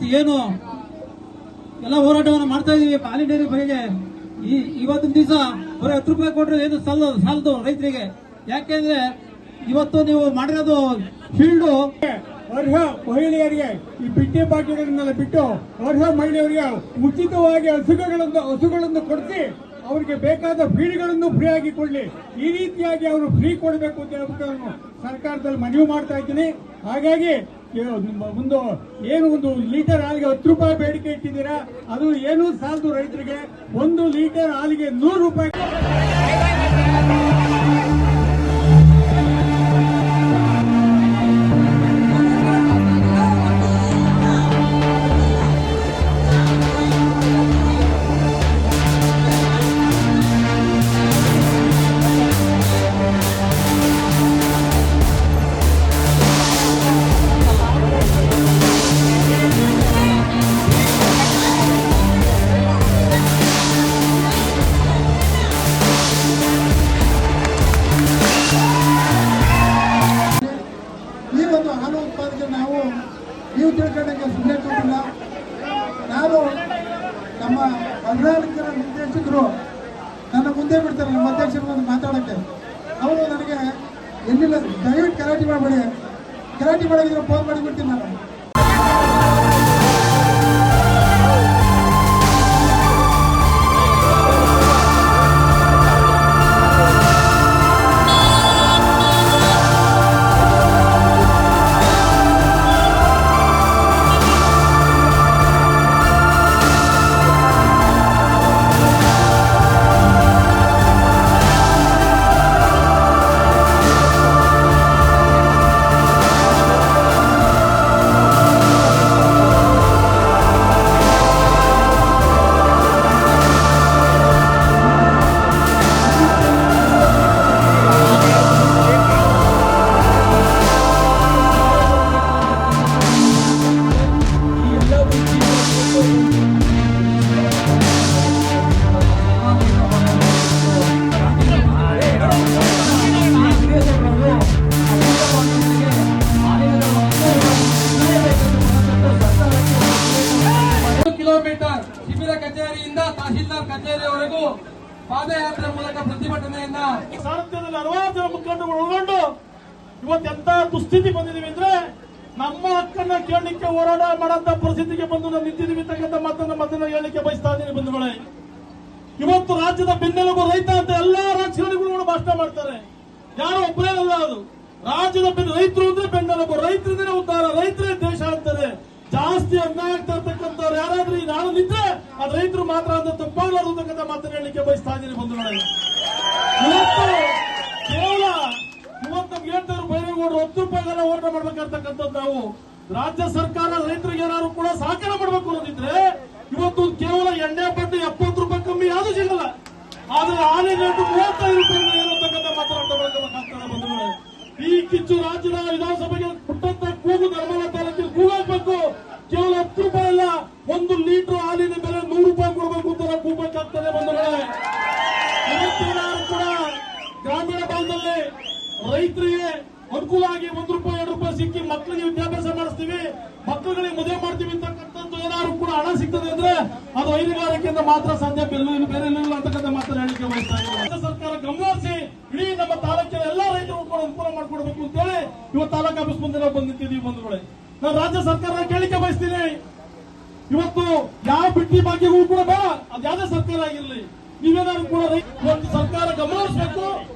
ಮತ್ತೆ ಏನು ಎಲ್ಲ ಹೋರಾಟವನ್ನು ಮಾಡ್ತಾ ಇದೀವಿ ಹಾಲಿನ ಡೈರಿ ಬಗೆಗೆ. ಇವತ್ತಿನ ದಿವಸ ಬರೀ 10 ರೂಪಾಯಿ ಕೊಟ್ರೆ ಏನು ಸಾಲದು ರೈತರಿಗೆ. ಯಾಕೆಂದ್ರೆ ಇವತ್ತು ನೀವು ಮಾಡಿರೋದು ಫೀಲ್ಡು ಅರ್ಹ ಮಹಿಳೆಯರಿಗೆ ಈ ಬಿಟ್ಟಿ ಬಾಕಿಗಳನ್ನೆಲ್ಲ ಬಿಟ್ಟು ಅರ್ಹ ಮಹಿಳೆಯರಿಗೆ ಉಚಿತವಾಗಿ ಹಸುಗಳನ್ನು ಕೊಡಿಸಿ ಅವರಿಗೆ ಬೇಕಾದ ಫೀಡ್ಗಳನ್ನು ಫ್ರೀ ಆಗಿ ಕೊಡ್ಲಿ. ಈ ರೀತಿಯಾಗಿ ಅವರು ಫ್ರೀ ಕೊಡಬೇಕು ಅಂತ ಹೇಳ್ಬಿಟ್ಟು ನಾನು ಸರ್ಕಾರದಲ್ಲಿ ಮನವಿ ಮಾಡ್ತಾ ಇದ್ದೀನಿ. ಹಾಗಾಗಿ ಒಂದು ಲೀಟರ್ ಹಾಲಿಗೆ 10 ರೂಪಾಯಿ ಬೇಡಿಕೆ ಇಟ್ಟಿದ್ದೀರಾ, ಅದು ಏನೂ ಸಾಲದು ರೈತರಿಗೆ. 1 ಲೀಟರ್ ಹಾಲಿಗೆ 100 ರೂಪಾಯಿ. ಹಾಲು ಉತ್ಪಾದನೆ ನೀವು ತಿಳ್ಕೊಂಡಂಗೆ ಸುಮ್ಮನೆ ಕೊಟ್ಟಿಲ್ಲ. ನಾನು ನಮ್ಮ 14 ಜನ ನಿರ್ದೇಶಕರು ನನ್ನ ಮುಂದೆ ಬಿಡ್ತಾರೆ, ನಮ್ಮ ಅಧ್ಯಕ್ಷರು ಮಾತಾಡೋಕ್ಕೆ. ಅವರು ನನಗೆ ಎಲ್ಲಿಲ್ಲ, ದಯವಿಟ್ಟು ಗಲಾಟೆ ಮಾಡಬೇಡಿ, ಗಲಾಟೆ ಮಾಡಿದ್ರೆ ಫೋನ್ ಮಾಡಿಬಿಡ್ತೀನಿ ನಾನು. ಶಿಬಿರ ಕಚೇರಿಯಿಂದ ತಹಶೀಲ್ದಾರ್ ಕಚೇರಿಯವರೆಗೂ ಪಾದಯಾತ್ರೆ ಮೂಲಕ ಪ್ರತಿಭಟನೆಯನ್ನ ಸಾರಥ್ಯದಲ್ಲಿ 60 ಜನ ಮುಖಂಡರು ಒಳಗೊಂಡು ಇವತ್ತೆಂತ ದುಸ್ಥಿತಿ ಬಂದಿದೀವಿ ಅಂದ್ರೆ ನಮ್ಮ ಹಕ್ಕನ್ನ ಕೇಳಲಿಕ್ಕೆ ಹೋರಾಟ ಮಾಡಂತ ಪರಿಸ್ಥಿತಿಗೆ ಬಂದು ನಾವು ನಿಂತಿದ್ದೀವಿ ಅಂತಕ್ಕಂಥ ಮಾತನ್ನ ಹೇಳಲಿಕ್ಕೆ ಬಯಸ್ತಾ ಇದ್ದೀನಿ ಬಂಧುಗಳೇ. ಇವತ್ತು ರಾಜ್ಯದ ಬೆನ್ನೆಲುಬು ರೈತ ಅಂತ ಎಲ್ಲಾ ರಾಜಕಾರಣಿಗಳು ಭಾಷಣ ಮಾಡ್ತಾರೆ. ಯಾರು ಒಬ್ಬರೇ ಅಲ್ಲ, ಅದು ರಾಜ್ಯದ ರೈತರು ಅಂದ್ರೆ ಬೆನ್ನೆಲುಬು, ರೈತರಿಂದಲೇ ಉದ್ಧಾರ, ರೈತರೇ ದೇಶ ಅಂತಾರೆ. ಜಾಸ್ತಿ ಅನ್ಯಾಯ ಆಗ್ತಾ ಇರ್ತಕ್ಕಂಥವ್ರು ಯಾರಾದ್ರೂ ಈ ನಾಡು ನಿಂತ್ರೆ ಅದು ರೈತರು ಮಾತ್ರ ಅಂತ ತಪ್ಪಾಗಲಾರತಕ್ಕಂಥ ಮಾತನ್ನು ಹೇಳಲಿಕ್ಕೆ ಬಯಸ್ತಾ ಇದ್ದೀನಿ ಬಂಧುಗಳೇ. ಇವತ್ತು ಕೇವಲ ನಮ್ಗೆ ಹೇಳ್ತಾರೆ ಬೈರೇಗೌಡರು 10 ರೂಪಾಯಿಗೆಲ್ಲ ಹೋರಾಟ ಮಾಡ್ಬೇಕಂತಕ್ಕಂಥದ್ದು. ನಾವು ರಾಜ್ಯ ಸರ್ಕಾರ ರೈತರಿಗೆ ಏನಾದ್ರು ಕೂಡ ಸಹಕಾರ ಮಾಡಬೇಕು ಅನ್ನೋದಿದ್ರೆ ಇವತ್ತು ಕೇವಲ ಎಣ್ಣೆ ಬಡ್ಡಿ 70 ರೂಪಾಯಿ ಕಮ್ಮಿ ಯಾವ್ದು ಸಿಗಲ್ಲ, ಆದ್ರೆ ಹಾಲಿನ ರೇಟು 35 ರೂಪಾಯಿ ಇರತಕ್ಕಂಥ ಮಾತನಾಡ್ತಾ ಬಂಧುಗಳೇ. ಈ ಕಿಚ್ಚು ರಾಜ್ಯದ ವಿಧಾನಸಭೆಗೆ ಪುಟ್ಟಂತ ಕೂಗು ಧರ್ಮದ ತಾಲೂಕಿಗೆ ಕೂಗಾಗಬೇಕು. ಕೇವಲ 10 ರೂಪಾಯಿ ಅಲ್ಲ, 1 ಲೀಟರ್ ಹಾಲಿನ ಬೆಲೆ 100 ರೂಪಾಯಿ ಕೊಡಬೇಕು ಅಂತ ಕೂಗಬೇಕಾಗ್ತದೆ ಬಂಧುಗಳೇ. ಇವತ್ತೇನಾದ್ರು ಕೂಡ ಗ್ರಾಮೀಣ ಭಾಗದಲ್ಲಿ ರೈತರಿಗೆ ಅನುಕೂಲ ಆಗಿ 1 ರೂಪಾಯಿ 2 ರೂಪಾಯಿ ಸಿಕ್ಕಿ ಮಕ್ಕಳಿಗೆ ವಿದ್ಯಾಭ್ಯಾಸ ಮಾಡಿಸ್ತೀವಿ, ಮಕ್ಕಳುಗಳಿಗೆ ಮದುವೆ ಮಾಡ್ತೀವಿ ಅಂತಕ್ಕಂಥದ್ದು ಏನಾದ್ರು ಕೂಡ ಹಣ ಸಿಗ್ತದೆ ಅಂದ್ರೆ ಅದು ಹೈನುಗಾರಿಕೆಯಿಂದ ಮಾತ್ರ ಸಾಧ್ಯ, ಬೇರೆ ಇಲ್ಲ ಅಂತಕ್ಕಂಥ ಮಾತ್ರ ಹೇಳಿಕೆ ಬಯಸ್ತಾ ಇದ್ದೀವಿ. ರಾಜ್ಯ ಸರ್ಕಾರ ಗಮನಿಸಿ ಇಡೀ ನಮ್ಮ ತಾಲೂಕಿನ ಎಲ್ಲಾ ರೈತರು ಕೂಡ ಅನುಕೂಲ ಮಾಡ್ಕೊಡ್ಬೇಕು ಅಂತ ಹೇಳಿ ಇವತ್ತು ತಾಲೂಕು ಆಫೀಸ್ ಮುಂದೆ ನಾವು ಬಂದಿದ್ದೀವಿ ಬಂಧುಗಳೇ. ನಾನು ರಾಜ್ಯ ಸರ್ಕಾರ ಕೇಳಿಕೆ ಬಯಸ್ತೀನಿ, ಇವತ್ತು ಯಾವ ಬಿಟ್ಟಿ ಭಾಗ್ಯಗಳು ಕೂಡ ಬೇಡ, ಅದು ಯಾವುದೇ ಸರ್ಕಾರ ಆಗಿರಲಿ, ನೀವೇನಾದ್ರು ಕೂಡ ಇವತ್ತು ಸರ್ಕಾರ ಗಮನಿಸಬೇಕು.